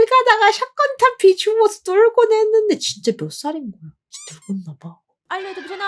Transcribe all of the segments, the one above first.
가다가 샷건탄 비추면서 뚫곤 했는데 진짜 몇 살인 거야? 진짜 늙었나 봐. 알려드리 채널.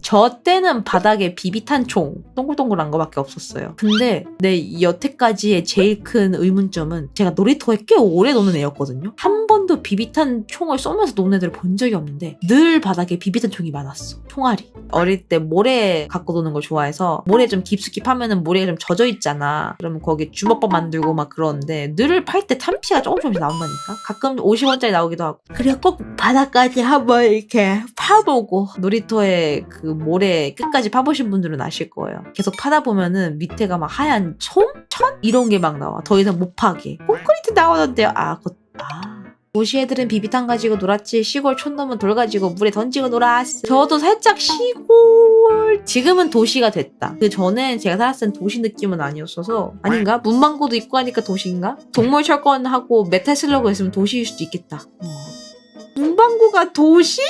저 때는 바닥에 비비탄총 동글동글한 거밖에 없었어요. 근데 내 여태까지의 제일 큰 의문점은 제가 놀이터에 꽤 오래 노는 애였거든요. 한 번도 비비탄총을 쏘면서 노는 애들을 본 적이 없는데 늘 바닥에 비비탄총이 많았어. 총알이. 어릴 때 모래 갖고 노는 걸 좋아해서 모래 좀 깊숙이 파면은 모래가 좀 젖어 있잖아. 그러면 거기 주먹밥 만들고 막 그러는데 늘 팔 때 탄피가 조금씩 나온다니까. 가끔 50원짜리 나오기도 하고. 그래 꼭 바닥까지 한번 이렇게 파보고 놀이터에 그 모래 끝까지 파보신 분들은 아실 거예요. 계속 파다 보면은 밑에가 막 하얀 솜? 천? 이런 게 막 나와. 더 이상 못 파게. 콘크리트 나오던데요. 도시 애들은 비비탄 가지고 놀았지. 시골 촌놈은 돌 가지고 물에 던지고 놀았어. 저도 살짝 시골. 지금은 도시가 됐다. 그 전엔 제가 살았을 땐 도시 느낌은 아니었어서. 아닌가? 문방구도 있고 하니까 도시인가? 동물 철권하고 메탈 슬러그 있으면 도시일 수도 있겠다. 문방구가 도시?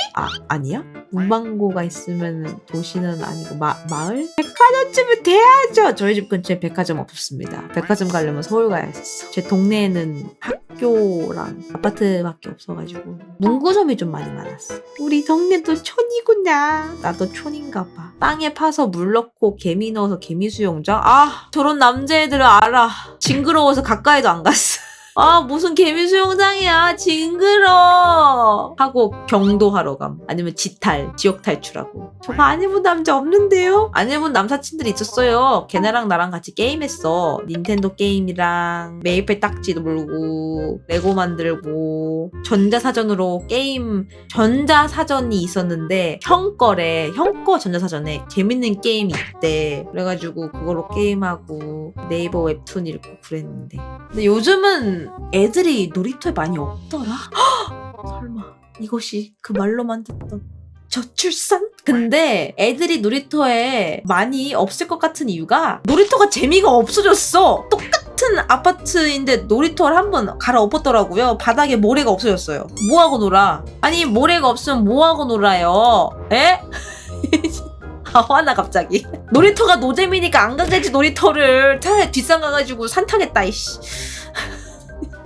아니야? 문방구가 있으면 도시는 아니고 마을? 백화점쯤은 돼야죠. 저희 집 근처에 백화점 없었습니다. 백화점 가려면 서울 가야 했어. 제 동네에는 학교랑 아파트밖에 없어가지고 문구점이 좀 많이 많았어. 우리 동네도 촌이구나. 나도 촌인가 봐. 땅에 파서 물 넣고 개미 넣어서 개미 수영장? 저런 남자애들을 알아. 징그러워서 가까이도 안 갔어. 무슨 개미 수영장이야. 징그러. 하고 경도하러 감. 아니면 지탈, 지역 탈출하고. 저거 안 해본 남자 없는데요? 안 해본 남사친들이 있었어요. 걔네랑 나랑 같이 게임했어. 닌텐도 게임이랑 메이플 딱지도 몰고 레고 만들고 전자사전으로 게임 전자사전이 있었는데 형 거래. 형 거 전자사전에 재밌는 게임이 있대. 그래가지고 그걸로 게임하고 네이버 웹툰 읽고 그랬는데 근데 요즘은 애들이 놀이터에 많이 없더라? 설마 이것이 그 말로만 듣던 저출산? 근데 애들이 놀이터에 많이 없을 것 같은 이유가 놀이터가 재미가 없어졌어. 똑같은 아파트인데 놀이터를 한번 갈아엎었더라고요. 바닥에 모래가 없어졌어요. 뭐하고 놀아? 아니 모래가 없으면 뭐하고 놀아요? 에? 화나 갑자기. 놀이터가 노잼이니까 안 가겠지 놀이터를. 차라리 뒷산 가가지고 산 타겠다 이씨.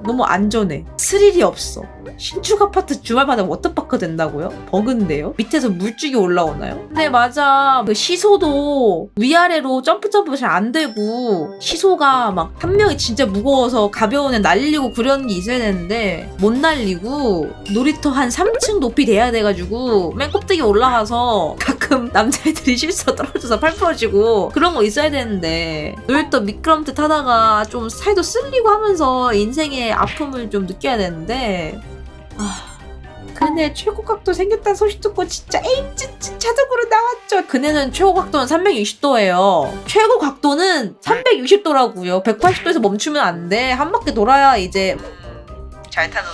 너무 안전해. 스릴이 없어. 신축 아파트 주말마다 워터파크 된다고요? 버그인데요? 밑에서 물줄기 올라오나요? 네 맞아. 그 시소도 위아래로 점프 잘 안 되고 시소가 막 한 명이 진짜 무거워서 가벼운 애 날리고 그런 게 있어야 되는데 못 날리고 놀이터 한 3층 높이 돼야 돼가지고 맨 꼭대기 올라가서 가끔 남자애들이 실수로 떨어져서 팔 부러지고 그런 거 있어야 되는데 놀이터 미끄럼틀 타다가 좀 살도 쓸리고 하면서 인생의 아픔을 좀 느껴야 되는데 그네 최고 각도 생겼다는 소식 듣고 진짜 자동으로 나왔죠. 그네는 최고 각도는 360도예요. 최고 각도는 360도라고요. 180도에서 멈추면 안 돼. 한 바퀴 돌아야 이제 잘 타는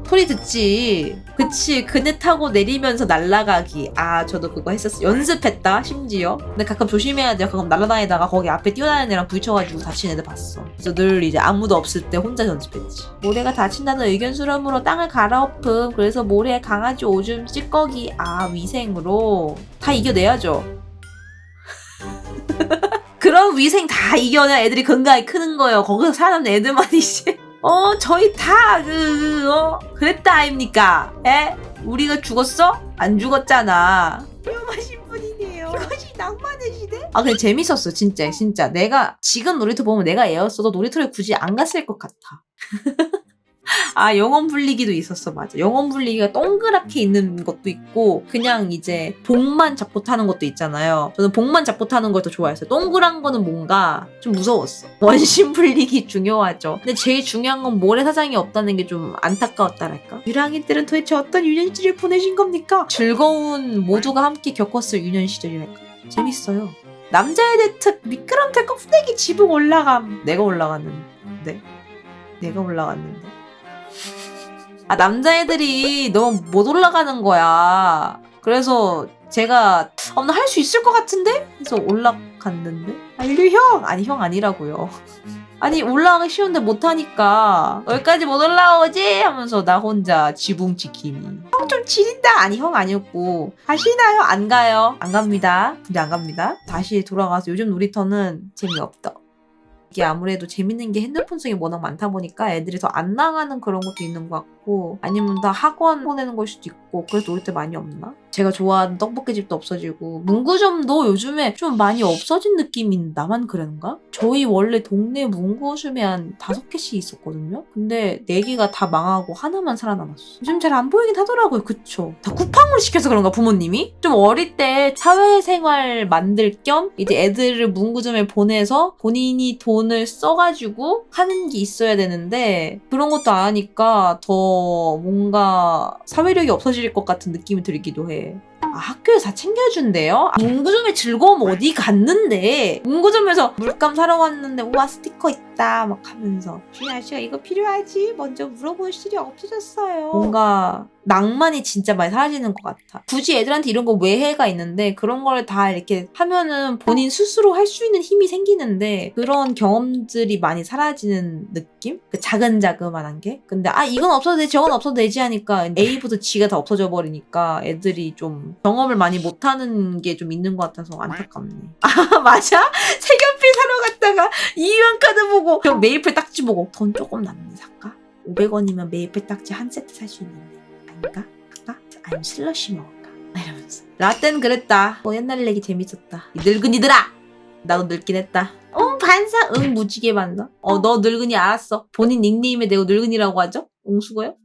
소리 듣지. 그치. 그네 타고 내리면서 날아가기. 저도 그거 했었어. 연습했다 심지어. 근데 가끔 조심해야 돼요. 가끔 날아다니다가 거기 앞에 뛰어다니는 애랑 부딪혀가지고 다친 애들 봤어. 그래서 늘 이제 아무도 없을 때 혼자 연습했지. 모래가 다친다는 의견 수렴으로 땅을 갈아엎음. 그래서 모래에 강아지 오줌 찌꺼기. 위생으로 다 이겨내야죠. 그런 위생 다 이겨내야 애들이 건강히 크는 거예요. 거기서 살아남는 애들만 이제 저희 다 그랬다 아닙니까? 우리가 죽었어? 안 죽었잖아. 위험하신 분이네요. 이것이 낭만의 시대? 근데 재밌었어 진짜. 내가 지금 놀이터 보면 내가 애였어도 놀이터를 굳이 안 갔을 것 같아. 영원 분리기도 있었어. 맞아. 영원 분리기가 동그랗게 있는 것도 있고 그냥 이제 봉만 잡고 타는 것도 있잖아요. 저는 봉만 잡고 타는 걸 더 좋아했어요. 동그란 거는 뭔가 좀 무서웠어. 원심 분리기 중요하죠. 근데 제일 중요한 건 모래사장이 없다는 게 좀 안타까웠다랄까. 유랑이들은 도대체 어떤 유년 시절을 보내신 겁니까? 즐거운 모두가 함께 겪었을 유년 시절이랄까. 재밌어요. 남자애들 특 미끄럼틀 껍데기 지붕 올라감. 내가 올라갔는데 남자애들이 너무 못 올라가는 거야. 그래서 제가 나 할 수 있을 것 같은데? 해서 올라갔는데 인류 형! 아니 형 아니라고요. 아니 올라가기 쉬운데 못하니까 여기까지 못 올라오지? 하면서 나 혼자 지붕 지킴이. 형 좀 지린다! 아니 형 아니었고 가시나요? 안 가요. 안 갑니다. 근데 안 갑니다. 다시 돌아가서 요즘 놀이터는 재미없다. 이게 아무래도 재밌는 게 핸드폰 속에 워낙 많다 보니까 애들이 더 안 나가는 그런 것도 있는 것 같고 아니면 다 학원 보내는 걸 수도 있고 그래서 놀 때 많이 없나? 제가 좋아하는 떡볶이집도 없어지고 문구점도 요즘에 좀 많이 없어진 느낌인 나만 그런가? 저희 원래 동네 문구점에 한 5개씩 있었거든요? 근데 4개가 다 망하고 하나만 살아남았어. 요즘 잘 안 보이긴 하더라고요. 그쵸? 다 쿠팡으로 시켜서 그런가 부모님이? 좀 어릴 때 사회생활 만들 겸 이제 애들을 문구점에 보내서 본인이 돈을 써가지고 하는 게 있어야 되는데 그런 것도 안 하니까 더 뭔가 사회력이 없어질 것 같은 느낌이 들기도 해. 아, 학교에서 다 챙겨준대요? 아, 문구점의 즐거움 어디 갔는데 문구점에서 물감 사러 갔는데 우와 스티커 있다 막 하면서 주인 아저씨가 이거 필요하지? 먼저 물어볼 실이 없어졌어요. 뭔가 낭만이 진짜 많이 사라지는 것 같아. 굳이 애들한테 이런 거 외해가 있는데 그런 걸 다 이렇게 하면은 본인 스스로 할 수 있는 힘이 생기는데 그런 경험들이 많이 사라지는 느낌? 그 자근자근한 게? 근데 아 이건 없어도 되지 저건 없어도 되지 하니까 A부터 G가 다 없어져 버리니까 애들이 좀 경험을 많이 못하는 게 좀 있는 것 같아서 안타깝네. 아 맞아? 색연필 사러 갔다가 이유한 카드 보고 그럼 메이플 딱지 보고 돈 조금 남네 살까? 500원이면 메이플 딱지 한 세트 살 수 있는데 아닌가? 할까? 아니면 슬러시 먹을까? 이러면서 라떼는 그랬다. 옛날 얘기 재밌었다. 이 늙은이들아! 나도 늙긴 했다. 반사? 응 무지개 반사. 너 늙은이 알았어. 본인 닉네임에 내고 늙은이라고 하죠? 옹수고요?